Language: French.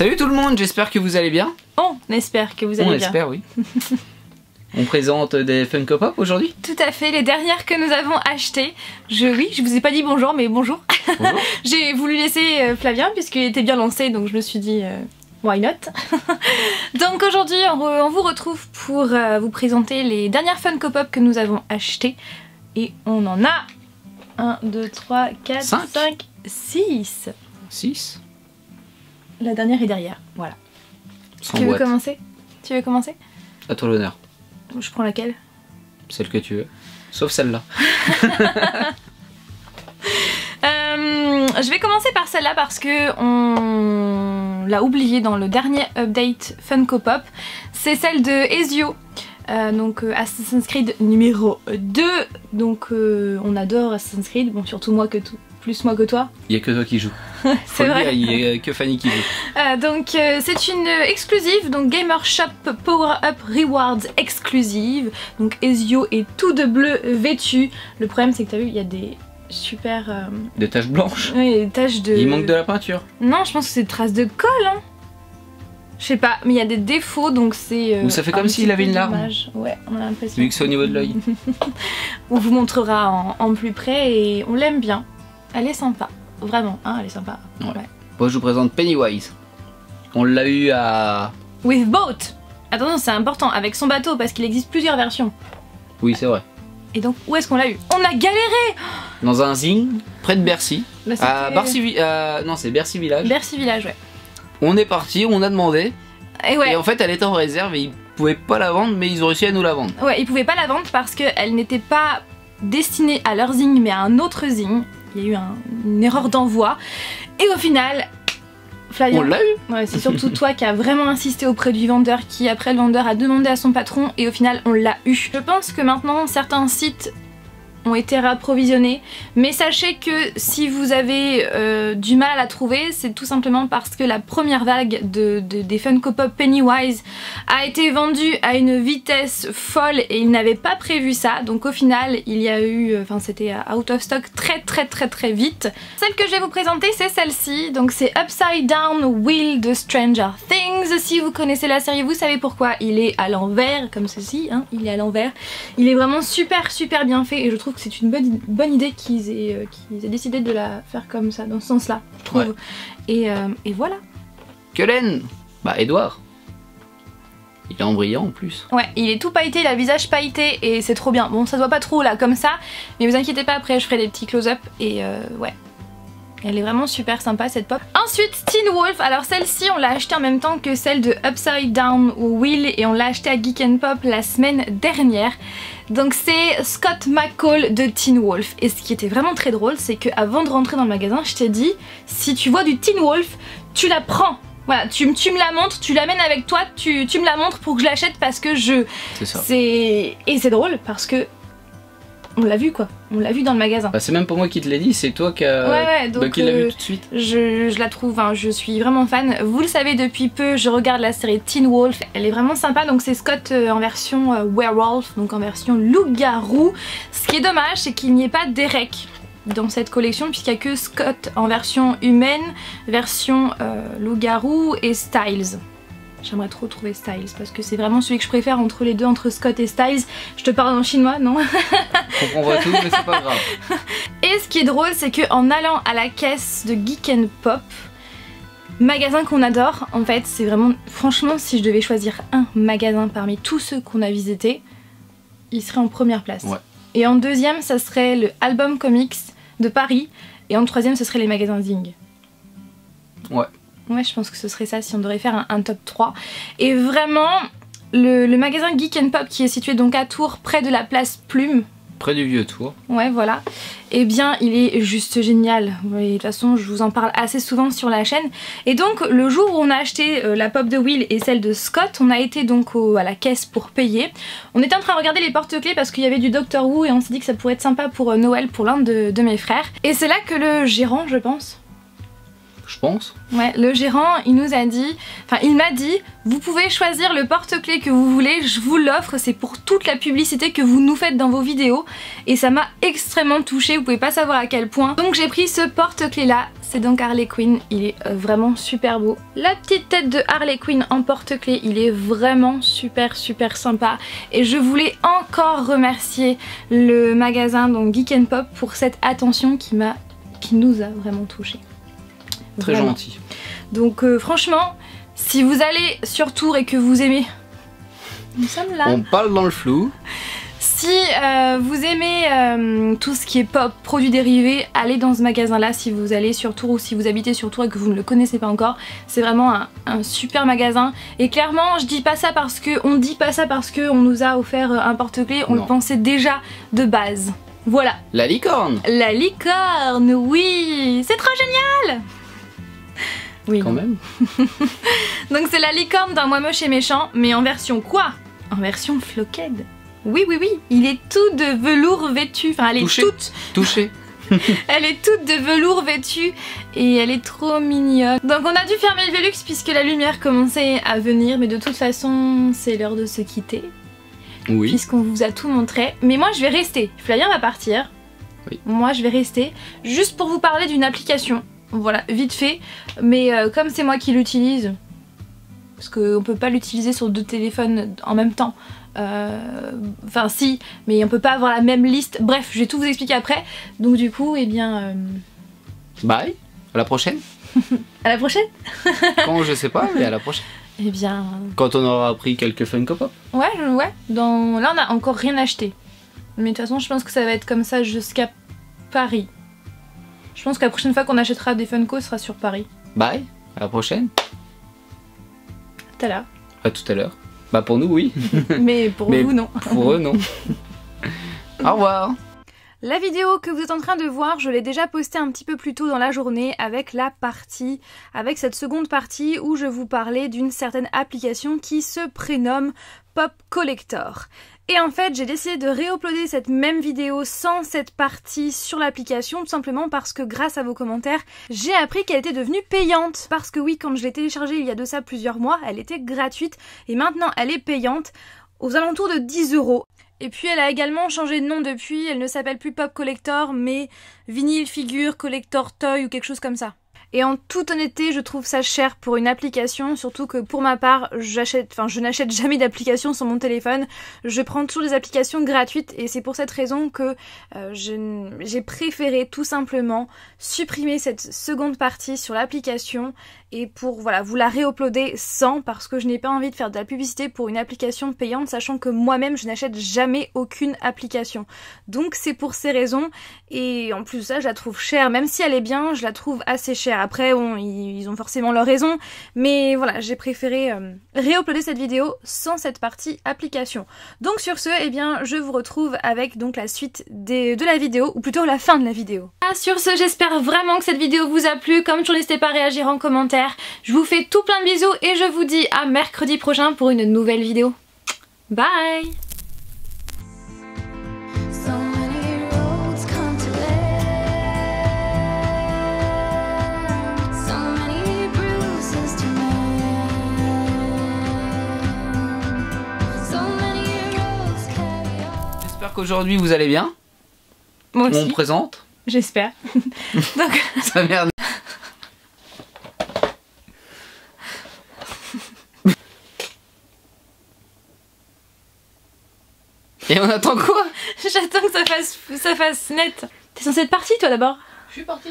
Salut tout le monde, j'espère que vous allez bien. On espère que vous allez bien. On espère, oui. On présente des Funko Pop aujourd'hui. Tout à fait, les dernières que nous avons achetées. Oui, je vous ai pas dit bonjour, mais bonjour. Bonjour. J'ai voulu laisser Flavien puisqu'il était bien lancé, donc je me suis dit why not. Donc aujourd'hui, on vous retrouve pour vous présenter les dernières Funko Pop que nous avons achetées. Et on en a 1, 2, 3, 4, 5, 6. 6. La dernière est derrière, voilà. Tu veux commencer? Tu veux commencer? À toi l'honneur. Je prends laquelle? Celle que tu veux. Sauf celle-là. Je vais commencer par celle-là parce que on l'a oublié dans le dernier update Funko Pop. C'est celle de Ezio. Donc Assassin's Creed numéro 2. Donc on adore Assassin's Creed. Bon, surtout moi plus moi que toi. Il n'y a que toi qui joues. C'est vrai. Il n'y a que Fanny qui joue. Donc c'est une exclusive, donc Gamer Shop Power Up Rewards exclusive. Donc Ezio est tout de bleu vêtu. Le problème c'est que t'as vu, il y a des super... Des taches blanches. Oui, des taches de... Il manque de la peinture. Non, je pense que c'est des traces de colle. Hein. Je sais pas, mais il y a des défauts donc c'est... Ou ça fait comme s'il avait une larme. Ouais, on a l'impression. Vu que c'est au niveau de l'œil. On vous montrera en plus près et on l'aime bien. Elle est sympa, vraiment, hein, elle est sympa. Ouais. Moi je vous présente Pennywise. On l'a eu à... With boat. Attention, c'est important, avec son bateau, parce qu'il existe plusieurs versions. Oui, c'est vrai. Et donc, où est-ce qu'on l'a eu? On a galéré. Dans un zing, près de Bercy. Bah, à non, c'est Bercy Village. Bercy Village, ouais. On est parti, on a demandé. Et ouais. Et en fait, elle était en réserve et ils pouvaient pas la vendre, mais ils ont réussi à nous la vendre. Ouais, ils pouvaient pas la vendre parce qu'elle n'était pas destinée à leur zing, mais à un autre zing. Il y a eu une erreur d'envoi. Et au final, Flavien, on l'a eu. Ouais, c'est surtout toi qui a vraiment insisté auprès du vendeur, qui après le vendeur a demandé à son patron et au final on l'a eu. Je pense que maintenant certains sites ont été réapprovisionnés, mais sachez que si vous avez du mal à la trouver, c'est tout simplement parce que la première vague des Funko Pop Pennywise a été vendue à une vitesse folle et ils n'avaient pas prévu ça, donc au final il y a eu, c'était out of stock très vite. Celle que je vais vous présenter c'est celle-ci, donc c'est Upside Down Wheel de Stranger Things. Si vous connaissez la série vous savez pourquoi il est à l'envers comme ceci, hein, il est à l'envers. Il est vraiment super bien fait et je trouve que c'est une bonne idée qu'ils aient décidé de la faire comme ça, dans ce sens-là, je trouve. Ouais. Et voilà. Cullen, bah Edouard. Il est en brillant en plus. Ouais, il est tout pailleté, il a le visage pailleté et c'est trop bien. Bon, ça se voit pas trop là comme ça, mais vous inquiétez pas, après je ferai des petits close-up et ouais. Elle est vraiment super sympa cette pop. Ensuite Teen Wolf, alors celle-ci on l'a achetée en même temps que celle de Upside Down Wheel et on l'a achetée à Geek & Pop la semaine dernière. Donc c'est Scott McCall de Teen Wolf et ce qui était vraiment très drôle c'est qu'avant de rentrer dans le magasin je t'ai dit si tu vois du Teen Wolf tu la prends. Voilà, tu me la montres, tu l'amènes avec toi, tu me la montres pour que je l'achète parce que je... C'est ça. Et c'est drôle parce que on l'a vu quoi, on l'a vu dans le magasin. Bah c'est même pas moi qui te l'ai dit, c'est toi qui l'a vu tout de suite. Je la trouve, hein, je suis vraiment fan. Vous le savez depuis peu, je regarde la série Teen Wolf, elle est vraiment sympa. Donc c'est Scott en version werewolf, donc en version loup-garou. Ce qui est dommage, c'est qu'il n'y ait pas d'Eric dans cette collection puisqu'il n'y a que Scott en version humaine, version loup-garou et Styles. J'aimerais trop trouver Styles parce que c'est vraiment celui que je préfère entre les deux, entre Scott et Styles. Je te parle en chinois, non? Je comprends pas tout, mais c'est pas grave. Et ce qui est drôle, c'est qu'en allant à la caisse de Geek & Pop, magasin qu'on adore, en fait, c'est vraiment... Franchement, si je devais choisir un magasin parmi tous ceux qu'on a visités, il serait en première place. Ouais. Et en deuxième, ça serait le Album Comics de Paris. Et en troisième, ce serait les magasins Zing. Ouais. Ouais, je pense que ce serait ça si on devrait faire un top 3. Et vraiment, le magasin Geek & Pop qui est situé donc à Tours, près de la place Plume. Près du vieux Tours. Ouais, voilà. Eh bien, il est juste génial. Et de toute façon, je vous en parle assez souvent sur la chaîne. Et donc, le jour où on a acheté la pop de Will et celle de Scott, on a été donc à la caisse pour payer. On était en train de regarder les porte-clés parce qu'il y avait du Doctor Who et on s'est dit que ça pourrait être sympa pour Noël pour l'un de mes frères. Et c'est là que le gérant, je pense... Je pense. Ouais, le gérant, il nous a dit, il m'a dit, vous pouvez choisir le porte-clés que vous voulez, je vous l'offre, c'est pour toute la publicité que vous nous faites dans vos vidéos. Et ça m'a extrêmement touchée, vous pouvez pas savoir à quel point. Donc j'ai pris ce porte-clés là, c'est donc Harley Quinn, il est vraiment super beau. La petite tête de Harley Quinn en porte-clés, il est vraiment super sympa. Et je voulais encore remercier le magasin donc Geek & Pop pour cette attention qui nous a vraiment touchés. Très gentil. Donc franchement, si vous allez sur Tours et que vous aimez... Nous sommes là. On parle dans le flou. Si vous aimez tout ce qui est pop, produits dérivés, allez dans ce magasin là si vous allez sur Tours ou si vous habitez sur Tours et que vous ne le connaissez pas encore. C'est vraiment un super magasin et clairement je dis pas ça parce que on dit pas ça parce que on nous a offert un porte-clés, on le pensait déjà de base. Voilà. La licorne. La licorne, oui, c'est trop génial. Oui. Quand même. Donc c'est la licorne d'un Moi Moche et Méchant, mais en version quoi? En version floquette. Oui, il est tout de velours vêtu, enfin elle est toute... Touché. Elle est toute de velours vêtue et elle est trop mignonne. Donc on a dû fermer le Velux puisque la lumière commençait à venir, mais de toute façon c'est l'heure de se quitter. Oui. Puisqu'on vous a tout montré. Mais moi je vais rester, Flavien va partir. Oui. Moi je vais rester, juste pour vous parler d'une application. Voilà, vite fait, mais comme c'est moi qui l'utilise, parce qu'on peut pas l'utiliser sur 2 téléphones en même temps, enfin si, mais on peut pas avoir la même liste, bref, je vais tout vous expliquer après, donc du coup, eh bien... Bye, à la prochaine. À la prochaine. Quand je sais pas, mais à la prochaine. Eh bien... Quand on aura pris quelques Funko Pop. Ouais, là on a encore rien acheté, mais de toute façon je pense que ça va être comme ça jusqu'à Paris. Je pense que la prochaine fois qu'on achètera des Funko ce sera sur Paris. Bye, à la prochaine. Tout à l'heure. À tout à l'heure. Bah pour nous oui. Mais pour vous non. Pour eux non. Au revoir. La vidéo que vous êtes en train de voir, je l'ai déjà postée un petit peu plus tôt dans la journée avec avec cette seconde partie où je vous parlais d'une certaine application qui se prénomme Pop Collector. Et en fait, j'ai décidé de réuploader cette même vidéo sans cette partie sur l'application, tout simplement parce que grâce à vos commentaires, j'ai appris qu'elle était devenue payante. Parce que oui, quand je l'ai téléchargée il y a de ça plusieurs mois, elle était gratuite et maintenant elle est payante aux alentours de 10 €. Et puis elle a également changé de nom depuis, elle ne s'appelle plus Pop Collector mais Vinyl Figure Collector Toy ou quelque chose comme ça. Et en toute honnêteté, je trouve ça cher pour une application, surtout que pour ma part, je n'achète jamais d'application sur mon téléphone. Je prends toujours des applications gratuites et c'est pour cette raison que j'ai préféré tout simplement supprimer cette seconde partie sur l'application et pour voilà vous la réuploader sans, parce que je n'ai pas envie de faire de la publicité pour une application payante, sachant que moi-même je n'achète jamais aucune application. Donc c'est pour ces raisons, et en plus de ça je la trouve chère, même si elle est bien, je la trouve assez chère. Après bon, ils ont forcément leur raison, mais voilà, j'ai préféré réuploader cette vidéo sans cette partie application. Donc sur ce, eh bien je vous retrouve avec donc la suite de la vidéo, ou plutôt la fin de la vidéo. Sur ce, j'espère vraiment que cette vidéo vous a plu, comme toujours n'hésitez pas à réagir en commentaire. Je vous fais tout plein de bisous et je vous dis à mercredi prochain pour une nouvelle vidéo. Bye! J'espère qu'aujourd'hui vous allez bien. Moi aussi. On présente. J'espère. Donc... Ça merde. Et on attend quoi? J'attends que ça fasse net. T'es censé être partie toi d'abord? Je suis partie.